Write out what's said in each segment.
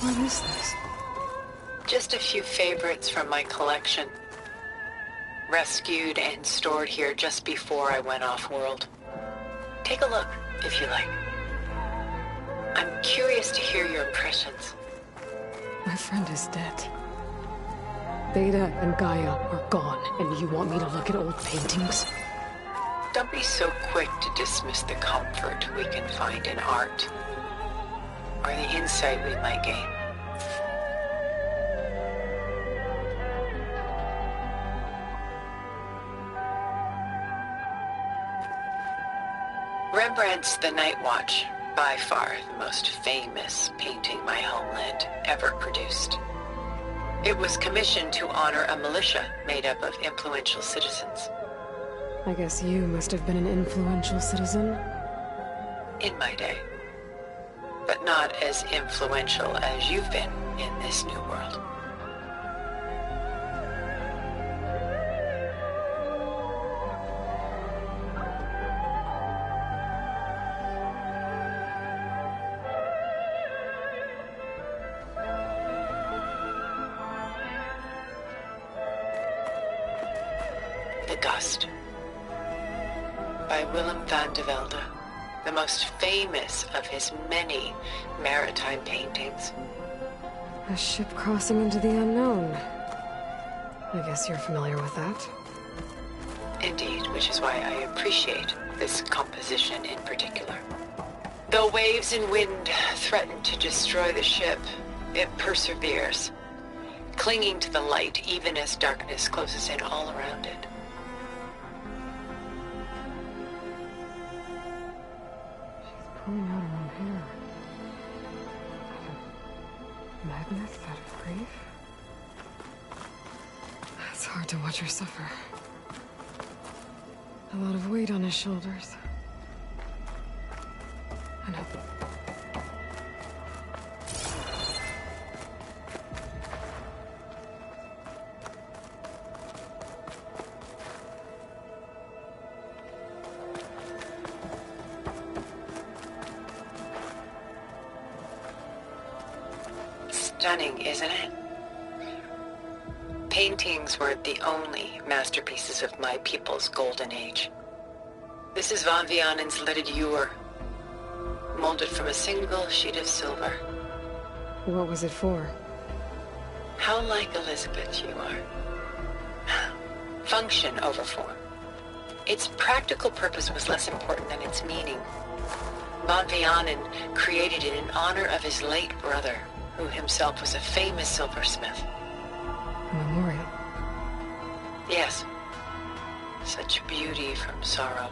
What is this? Just a few favorites from my collection. Rescued and stored here just before I went off-world. Take a look, if you like. I'm curious to hear your impressions. My friend is dead. Beta and Gaia are gone, and you want me to look at old paintings? Don't be so quick to dismiss the comfort we can find in art, or the insight we might gain. Rembrandt's The Night Watch, by far the most famous painting my homeland ever produced. It was commissioned to honor a militia made up of influential citizens. I guess you must have been an influential citizen. In my day. But not as influential as you've been in this new world. The Gust, by Willem van de Velde, the most famous of his many maritime paintings. A ship crossing into the unknown. I guess you're familiar with that. Indeed, which is why I appreciate this composition in particular. Though waves and wind threaten to destroy the ship, it perseveres, clinging to the light even as darkness closes in all around it. Pulling out around here. A magnet out of grief? It's hard to watch her suffer. A lot of weight on his shoulders. And up. Stunning, isn't it? Paintings were the only masterpieces of my people's golden age. This is Van Vianen's leaded ewer, molded from a single sheet of silver. What was it for? How like Elizabeth you are. Function over form. Its practical purpose was less important than its meaning. Van Vianen created it in honor of his late brother, who himself was a famous silversmith. A memorial? Yes. Such beauty from sorrow.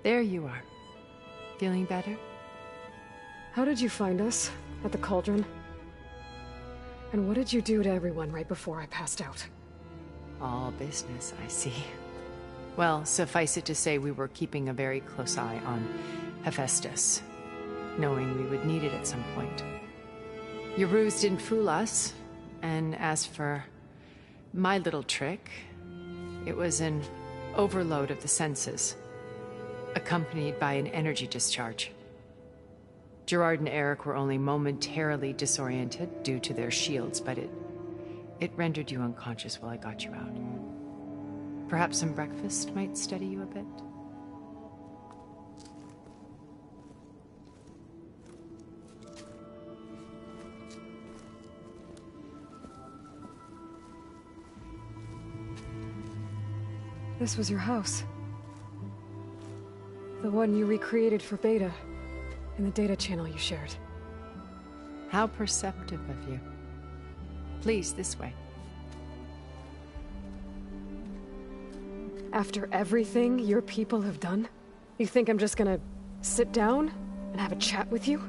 There you are. Feeling better? How did you find us? At the cauldron? And what did you do to everyone right before I passed out? All business, I see. Well, suffice it to say we were keeping a very close eye on Hephaestus, knowing we would need it at some point. Your ruse didn't fool us, and as for my little trick, it was an overload of the senses, accompanied by an energy discharge. Gerard and Eric were only momentarily disoriented due to their shields, but it rendered you unconscious while I got you out. Perhaps some breakfast might steady you a bit? This was your house. The one you recreated for Beta, in the data channel you shared. How perceptive of you. Please, this way. After everything your people have done, you think I'm just gonna sit down and have a chat with you?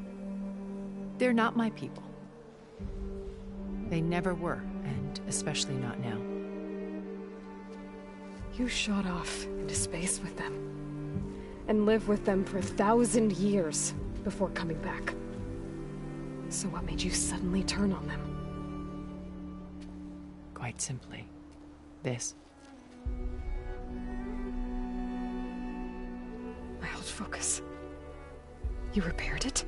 They're not my people. They never were, and especially not now. You shot off into space with them, and lived with them for 1,000 years before coming back. So what made you suddenly turn on them? Quite simply, this. My old focus. You repaired it?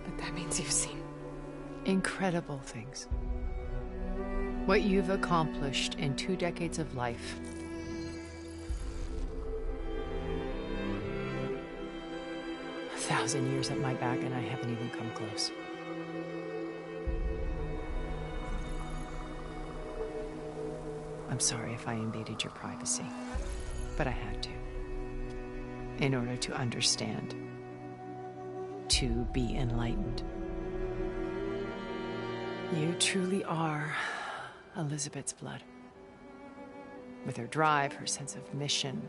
But that means you've seen... incredible things. What you've accomplished in 2 decades of life. A 1,000 years at my back, and I haven't even come close. I'm sorry if I invaded your privacy, but I had to. In order to understand. To be enlightened. You truly are Elizabeth's blood. With her drive, her sense of mission,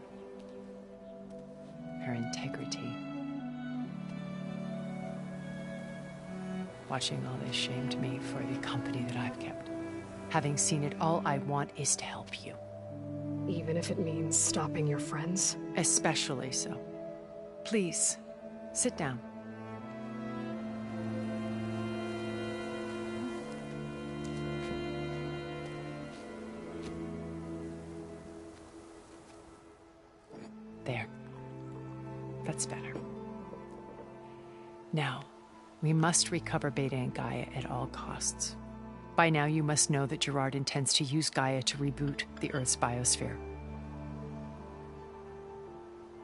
her integrity. Watching all this shamed me for the company that I've kept. Having seen it, all I want is to help you. Even if it means stopping your friends? Especially so. Please, sit down. There. That's better. Now, we must recover Beta and Gaia at all costs. By now, you must know that Gerard intends to use Gaia to reboot the Earth's biosphere.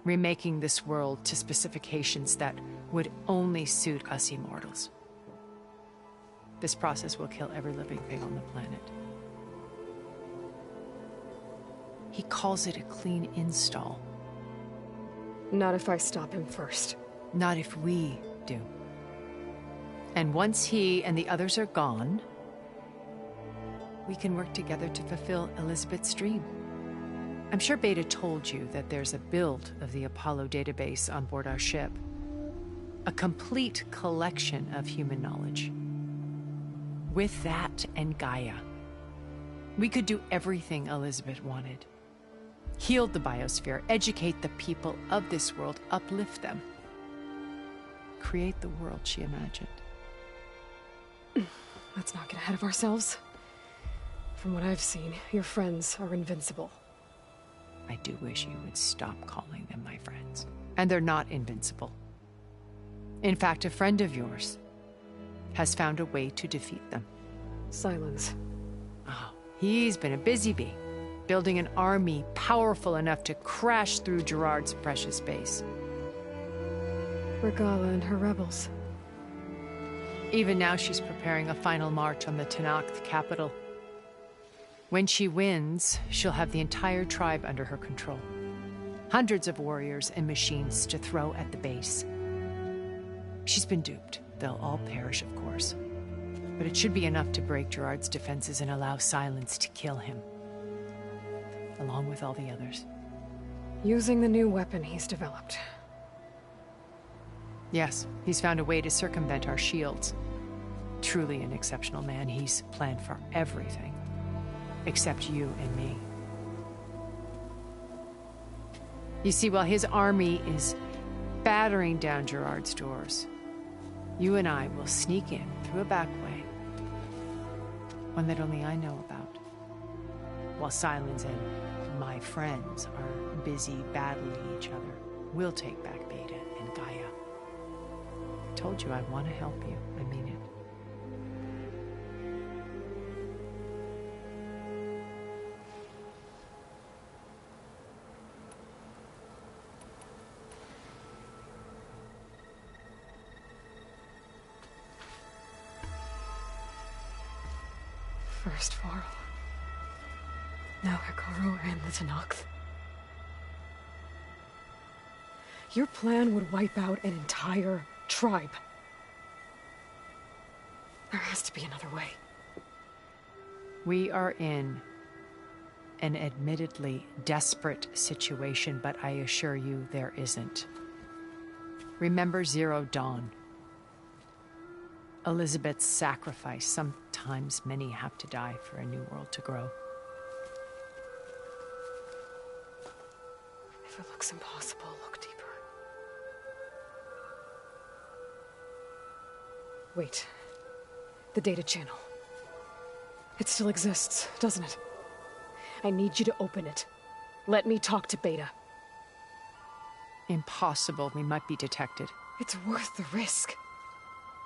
Remaking this world to specifications that would only suit us immortals. This process will kill every living thing on the planet. He calls it a clean install. Not if I stop him first. Not if we do. And once he and the others are gone, we can work together to fulfill Elizabeth's dream. I'm sure Beta told you that there's a build of the Apollo database on board our ship. A complete collection of human knowledge. With that and Gaia, we could do everything Elizabeth wanted. Heal the biosphere, educate the people of this world, uplift them. Create the world she imagined. Let's not get ahead of ourselves. From what I've seen, your friends are invincible. I do wish you would stop calling them my friends. And they're not invincible. In fact, a friend of yours has found a way to defeat them. Silence. Oh, he's been a busy bee, building an army powerful enough to crash through Gerard's precious base. Regala and her rebels. Even now, she's preparing a final march on the Tenakth capital. When she wins, she'll have the entire tribe under her control. Hundreds of warriors and machines to throw at the base. She's been duped. They'll all perish, of course. But it should be enough to break Gerard's defenses and allow Silence to kill him. Along with all the others. Using the new weapon he's developed. Yes, he's found a way to circumvent our shields. Truly an exceptional man. He's planned for everything. Except you and me. You see, while his army is battering down Gerard's doors, you and I will sneak in through a back way. One that only I know about. While Silence and my friends are busy battling each other, we'll take back Beta and Gaia. I told you I want to help you. I mean it. First Varl. Now Hikaru and the Tenakth. Your plan would wipe out an entire tribe. There has to be another way. We are in an admittedly desperate situation, but I assure you there isn't. Remember Zero Dawn. Elizabeth's sacrifice. Sometimes many have to die for a new world to grow. If it looks impossible, look deeper. Wait. The data channel. It still exists, doesn't it? I need you to open it. Let me talk to Beta. Impossible. We might be detected. It's worth the risk.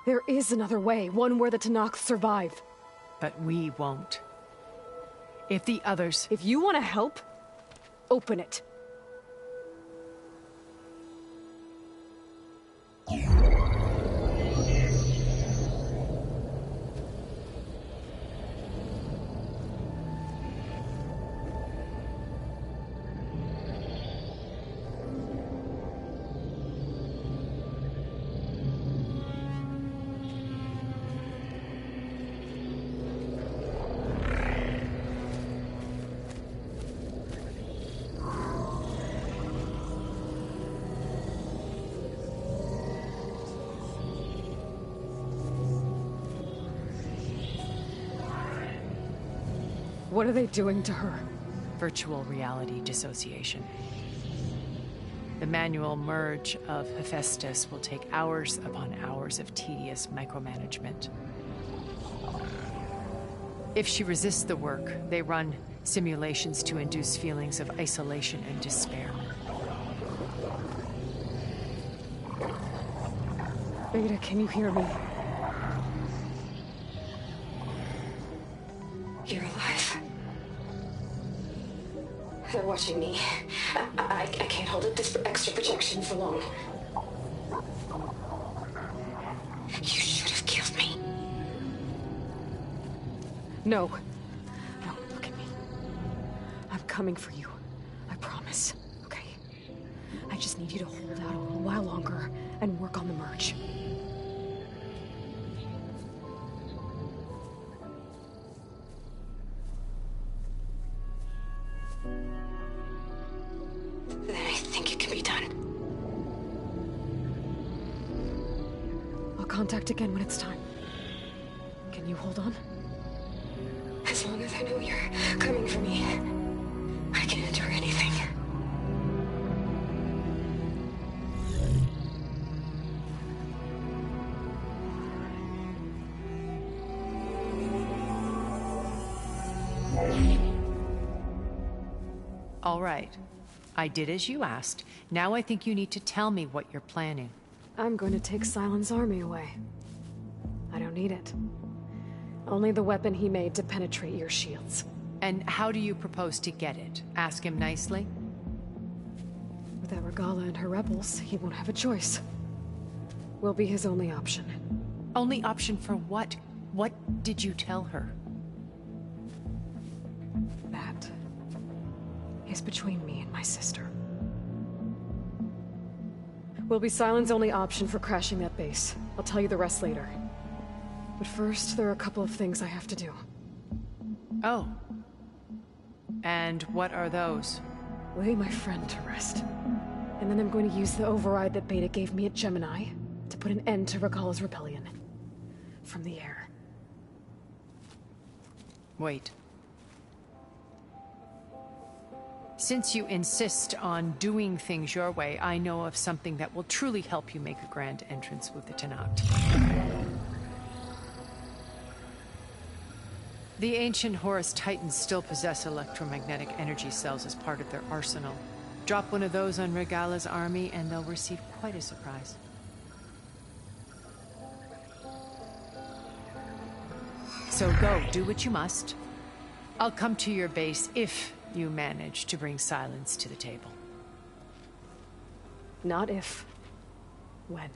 There is another way, one where the Tenakth survive. But we won't. If the others... If you want to help, open it. What are they doing to her? Virtual reality dissociation. The manual merge of Hephaestus will take hours upon hours of tedious micromanagement. If she resists the work, they run simulations to induce feelings of isolation and despair. Beta, can you hear me? You're alive. They're watching me. I can't hold up this extra projection for long. You should have killed me. No. No, look at me. I'm coming for you. I promise. Okay? I just need you to hold out a little while longer and work on the merge. Then I think it can be done. I'll contact again when it's time. Can you hold on? As long as I know you're coming for me, I can endure anything. All right. I did as you asked. Now I think you need to tell me what you're planning. I'm going to take Sylens' army away. I don't need it. Only the weapon he made to penetrate your shields. And how do you propose to get it? Ask him nicely? Without Regala and her rebels, he won't have a choice. We'll be his only option. Only option for what? What did you tell her? That is between me and my sister. We'll be Sylens' only option for crashing that base. I'll tell you the rest later. But first, there are a couple of things I have to do. Oh. And what are those? Lay my friend to rest. And then I'm going to use the override that Beta gave me at Gemini to put an end to Regala's rebellion. From the air. Wait. Since you insist on doing things your way, I know of something that will truly help you make a grand entrance with the Tenakth. The ancient Horus Titans still possess electromagnetic energy cells as part of their arsenal. Drop one of those on Regala's army and they'll receive quite a surprise. So go, do what you must. I'll come to your base if you manage to bring Sylens to the table. Not if. When.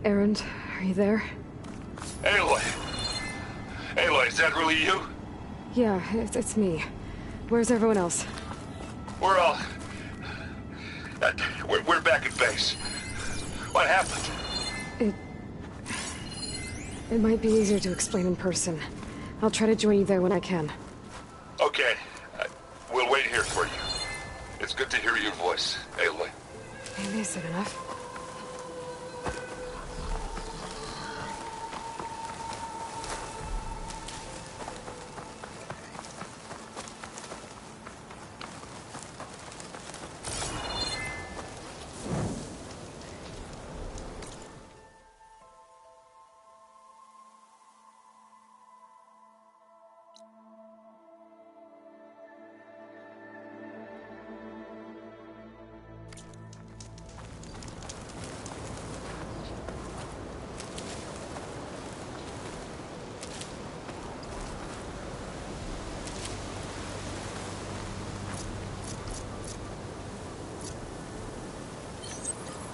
Erend, are you there? Aloy! Aloy, is that really you? Yeah, it's me. Where's everyone else? We're all... we're back at base. What happened? It might be easier to explain in person. I'll try to join you there when I can. Okay. We'll wait here for you. good to hear your voice, Aloy. Maybe I said enough.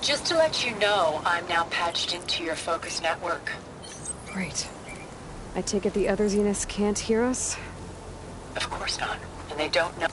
Just to let you know, I'm now patched into your focus network. Great. I take it the other Zeniths can't hear us? Of course not. And they don't know.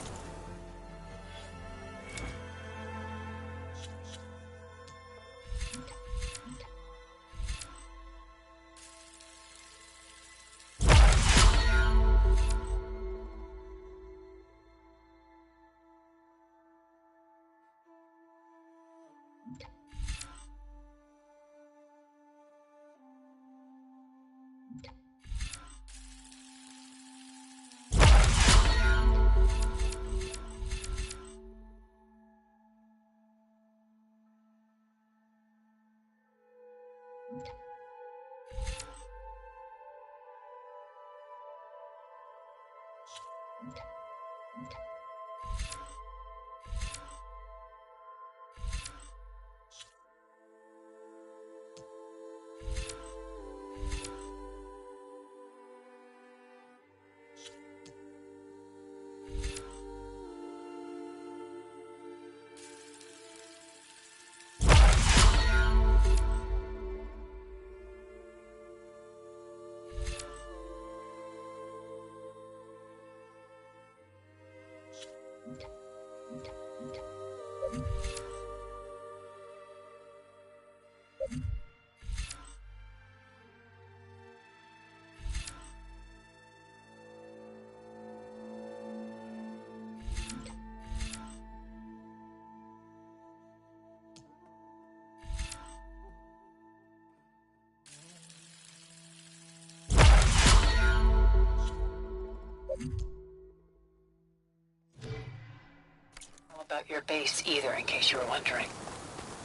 About your base either, in case you were wondering.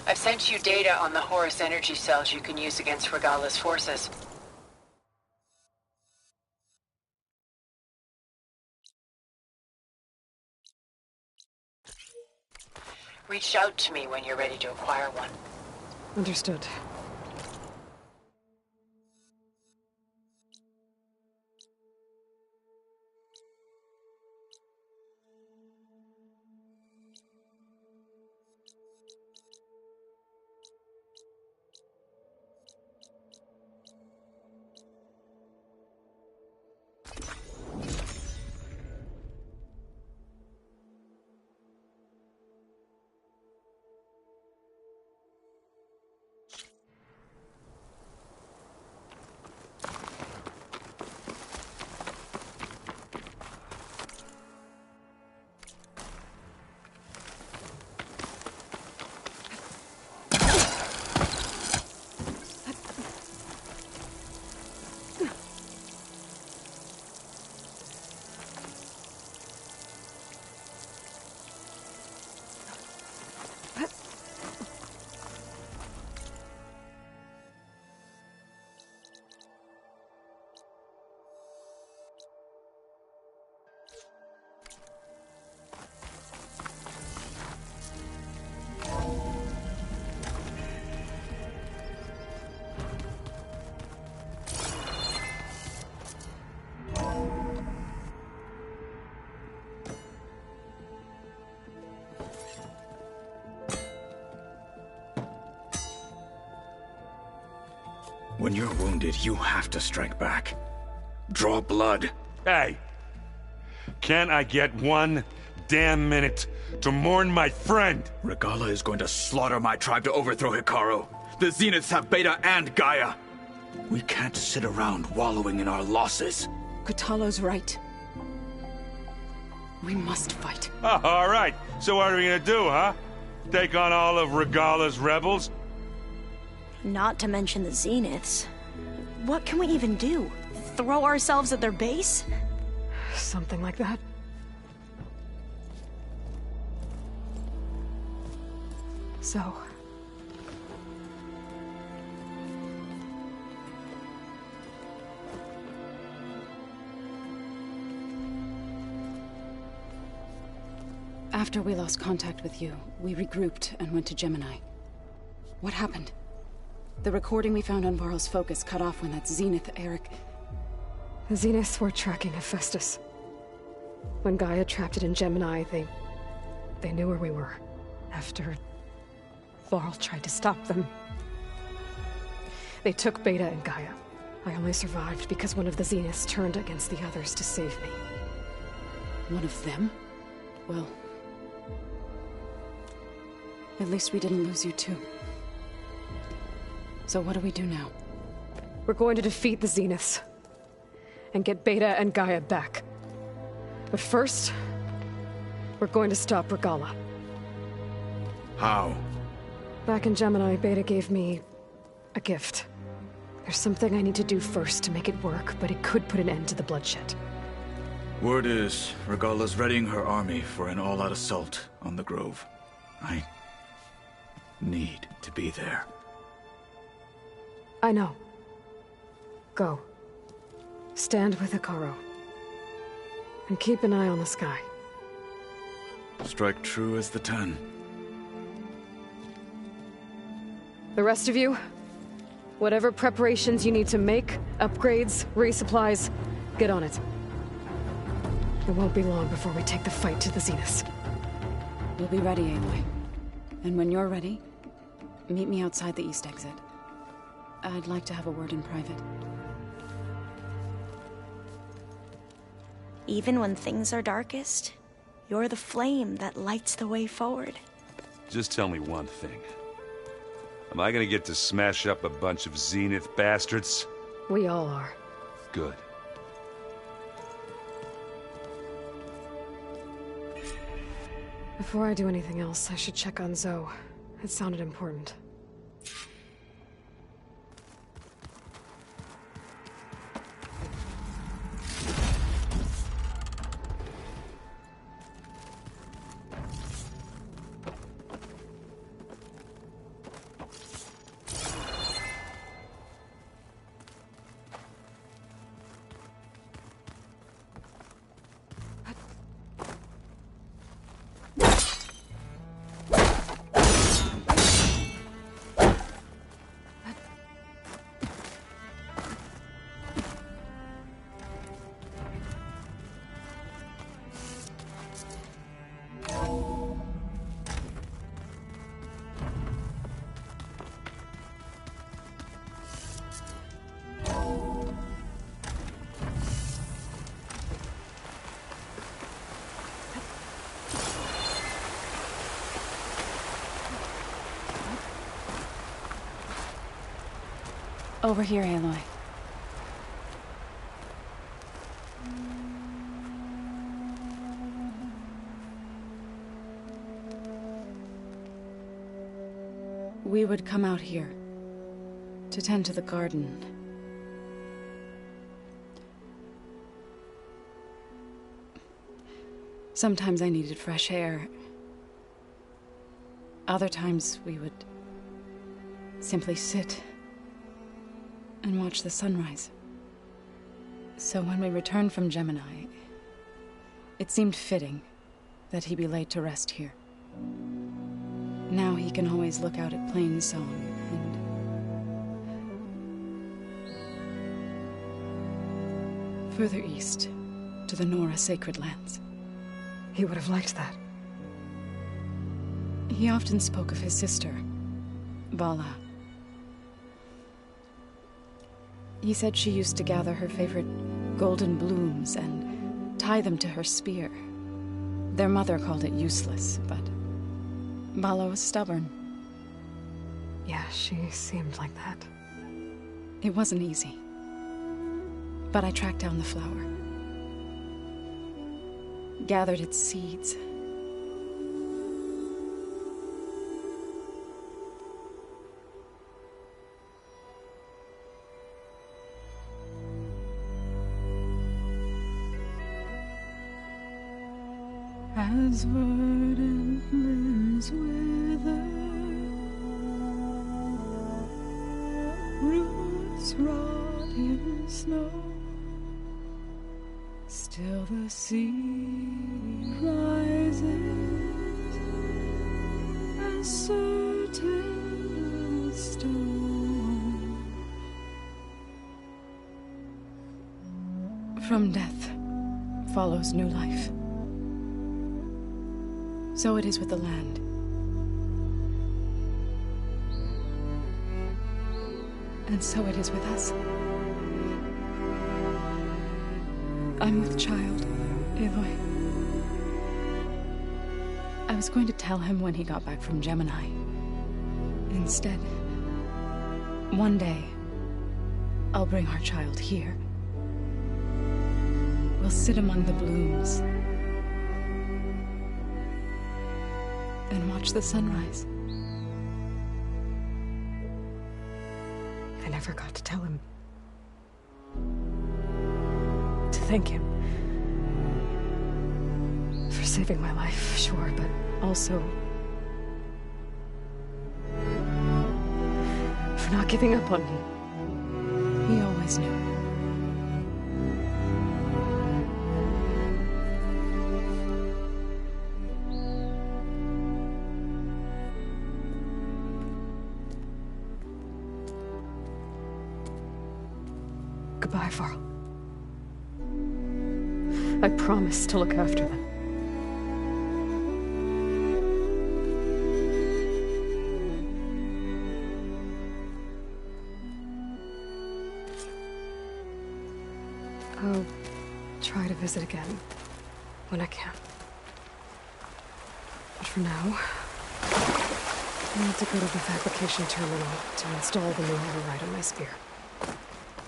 I've sent you data on the Horus energy cells you can use against Regala's forces. Reach out to me when you're ready to acquire one. Understood. When you're wounded, you have to strike back. Draw blood. Hey! Can't I get 1 damn minute to mourn my friend? Regala is going to slaughter my tribe to overthrow Hikaru. The Zeniths have Beta and Gaia. We can't sit around wallowing in our losses. Kotallo's right. We must fight. Oh, all right. So what are we gonna do, huh? Take on all of Regalla's rebels? Not to mention the Zeniths. What can we even do? Throw ourselves at their base? Something like that. So... After we lost contact with you, we regrouped and went to Gemini. What happened? The recording we found on Varl's focus cut off when that Zenith Eric... The Zeniths were tracking Hephaestus. When Gaia trapped it in Gemini, they knew where we were. After... Varl tried to stop them. They took Beta and Gaia. I only survived because one of the Zeniths turned against the others to save me. One of them? Well... at least we didn't lose you too. So what do we do now? We're going to defeat the Zeniths. And get Beta and Gaia back. But first... we're going to stop Regalla. How? Back in Gemini, Beta gave me... a gift. There's something I need to do first to make it work, but it could put an end to the bloodshed. Word is, Regalla's readying her army for an all-out assault on the Grove. I... need to be there. I know. Go. Stand with Hekarro. And keep an eye on the sky. Strike true as the 10. The rest of you, whatever preparations you need to make, upgrades, resupplies, get on it. It won't be long before we take the fight to the Zeniths. We'll be ready, Aloy. And when you're ready, meet me outside the east exit. I'd like to have a word in private. Even when things are darkest, you're the flame that lights the way forward. Just tell me one thing. Am I gonna get to smash up a bunch of Zenith bastards? We all are. Good. Before I do anything else, I should check on Zoe. It sounded important. Over here, Aloy. We would come out here to tend to the garden. Sometimes I needed fresh air. Other times we would simply sit and watch the sunrise. So when we returned from Gemini, it seemed fitting that he be laid to rest here. Now he can always look out at Plainsong and further east to the Nora Sacred Lands. He would have liked that. He often spoke of his sister, Vala. He said she used to gather her favorite golden blooms and tie them to her spear. Their mother called it useless, but Vala was stubborn. Yeah, she seemed like that. It wasn't easy. But I tracked down the flower. Gathered its seeds. As verdant limbs wither, roots rot in snow, still the sea rises, as certain as stone. From death follows new life. So it is with the land. And so it is with us. I'm with child, Aloy. I was going to tell him when he got back from Gemini. Instead, one day, I'll bring our child here. We'll sit among the blooms and watch the sunrise. I never got to tell him. To thank him. For saving my life, sure, but also for not giving up on me. He always knew. Goodbye, Varl. I promise to look after them. I'll try to visit again when I can. But for now, I need to go to the fabrication terminal to install the new override on my spear.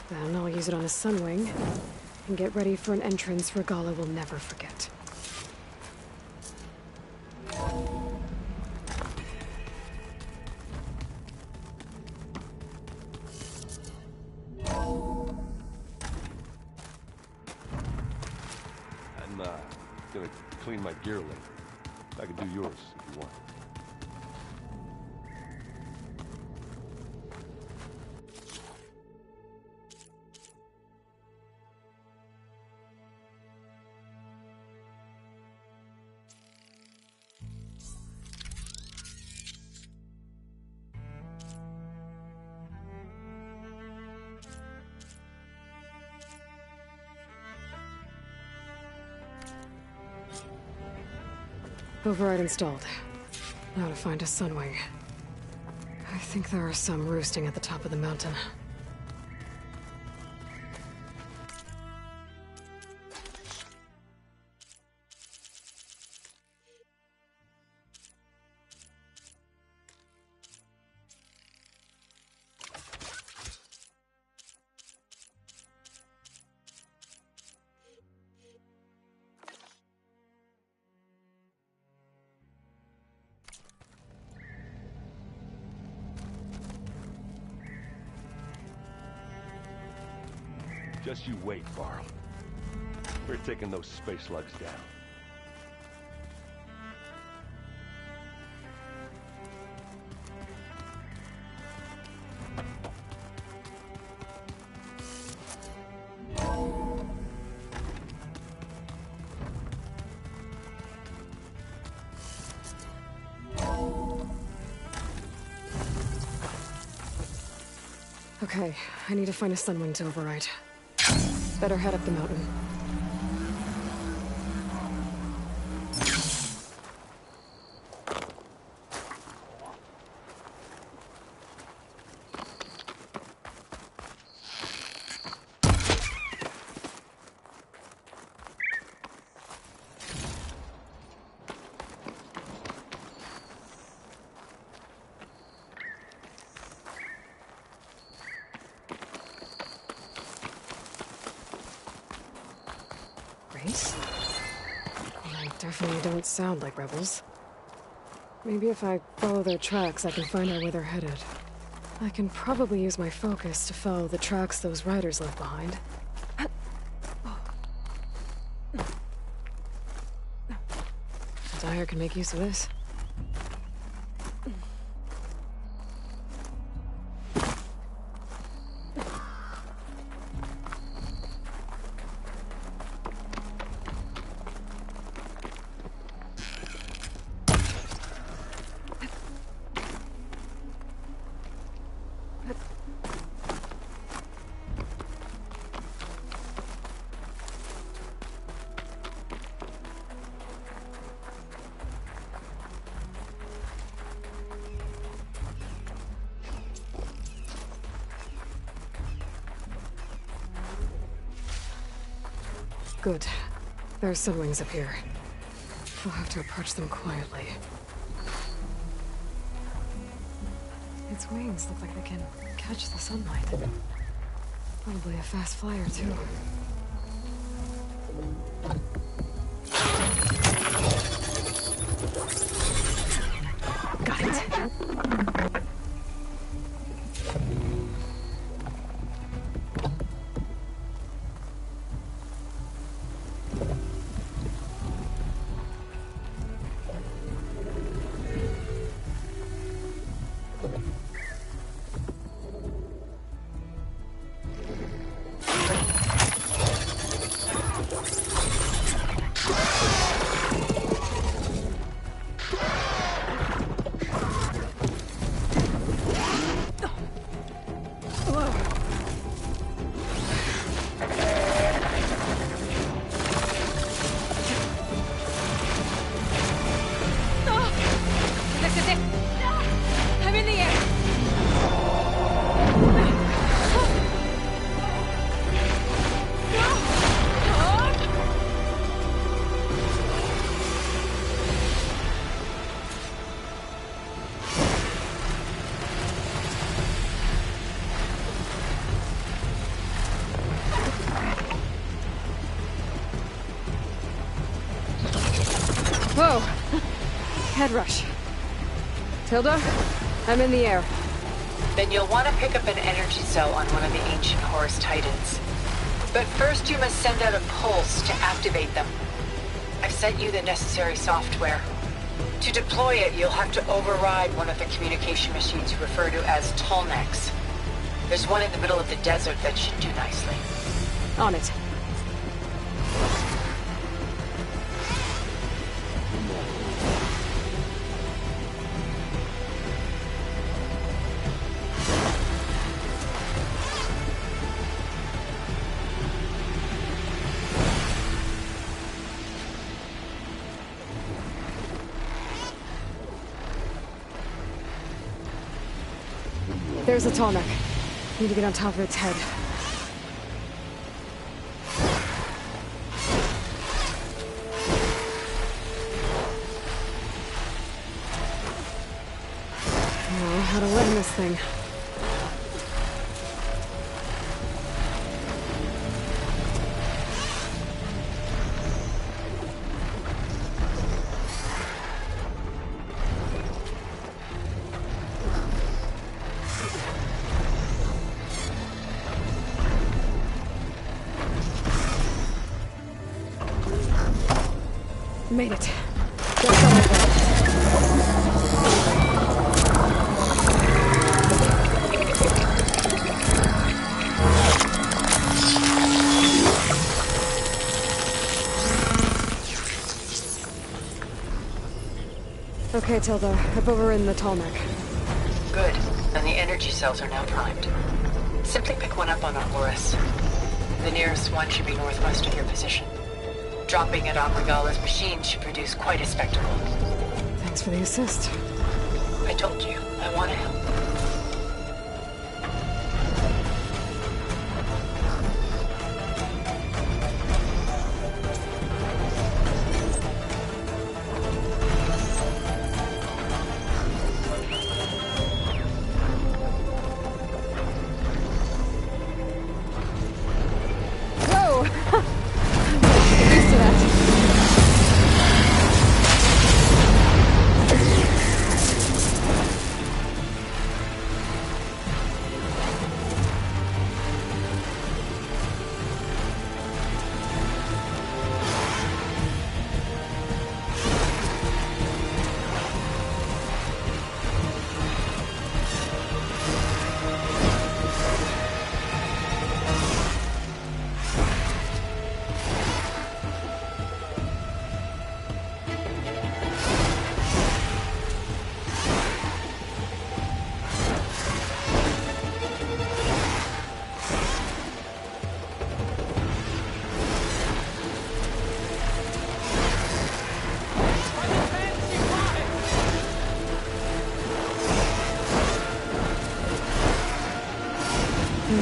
Then I'll use it on a sunwing and get ready for an entrance Regala will never forget. I'm gonna clean my gear later. I can do yours if you want. Override installed. Now to find a sunwing. I think there are some roosting at the top of the mountain. Just you wait, Varl. We're taking those space slugs down. Okay, I need to find a sunwing to override. Better head up the mountain. They definitely don't sound like rebels. Maybe if I follow their tracks, I can find out where they're headed. I can probably use my focus to follow the tracks those riders left behind. Dire can make use of this. Good. There are sun wings up here. We'll have to approach them quietly. Its wings look like they can catch the sunlight. Probably a fast flyer, too. Got it. Whoa! Head rush. Tilda, I'm in the air. Then you'll want to pick up an energy cell on one of the ancient Horus Titans. But first you must send out a pulse to activate them. I've sent you the necessary software. To deploy it, you'll have to override one of the communication machines you refer to as Tolnecs. There's one in the middle of the desert that should do nicely. On it. There's a Tolnec. Need to get on top of its head. Oh, how to win this thing. Made it. Okay, Tilda. I've overridden the Tolnec. Good. And the energy cells are now primed. Simply pick one up on Horus. The nearest one should be northwest of your position. Dropping it on Regala's machine should produce quite a spectacle. Thanks for the assist. I told you, I want to help.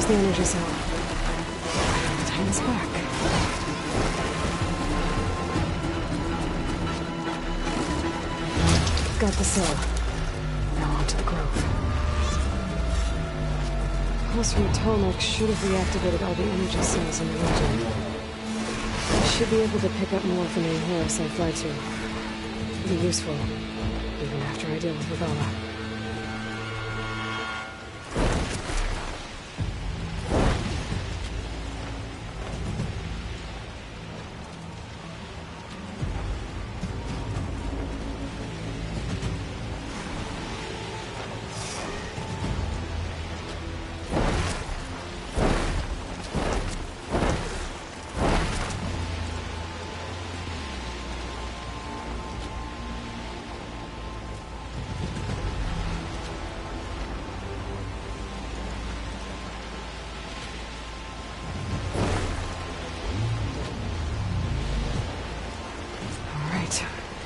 There's the energy cell. Time is back. Got the cell. Now on to the grove. Pulse from Atomic should have reactivated all the energy cells in the region. I should be able to pick up more from the Horus I fly to. It'll be useful, even after I deal with Ravella.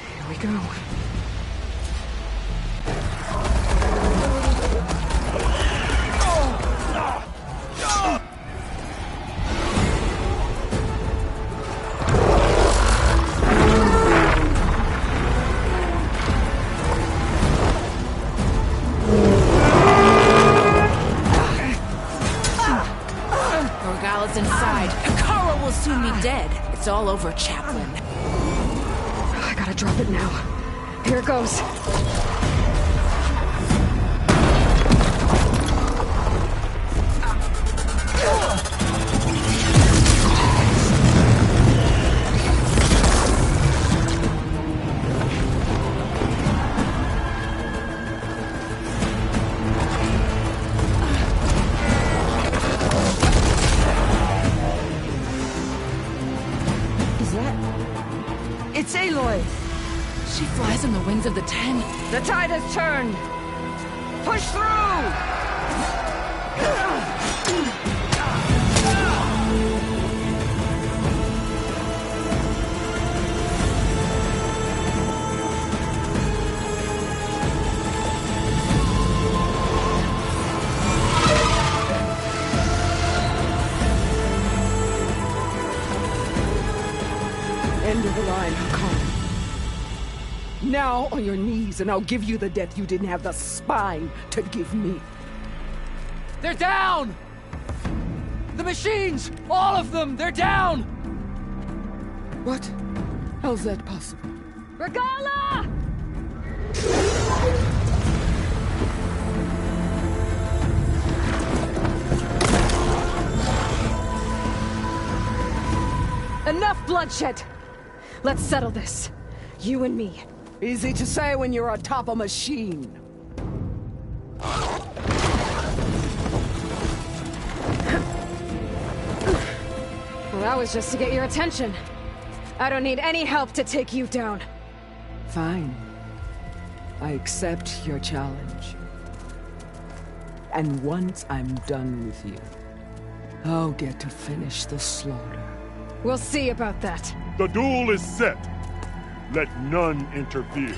Here we go. Morgala's inside. Hikaru will soon be dead. It's all over, Chaplain. I gotta drop it now. Here it goes. It's Aloy! She flies on the wings of the Ten. The tide has turned! Push through! End of the line, Hikaru. Now on your knees, and I'll give you the death you didn't have the spine to give me. They're down! The machines! All of them! They're down! What? How's that possible? Regala! Enough bloodshed! Let's settle this. You and me. Easy to say when you're atop a machine. Well, that was just to get your attention. I don't need any help to take you down. Fine. I accept your challenge. And once I'm done with you, I'll get to finish the slaughter. We'll see about that. The duel is set. Let none interfere.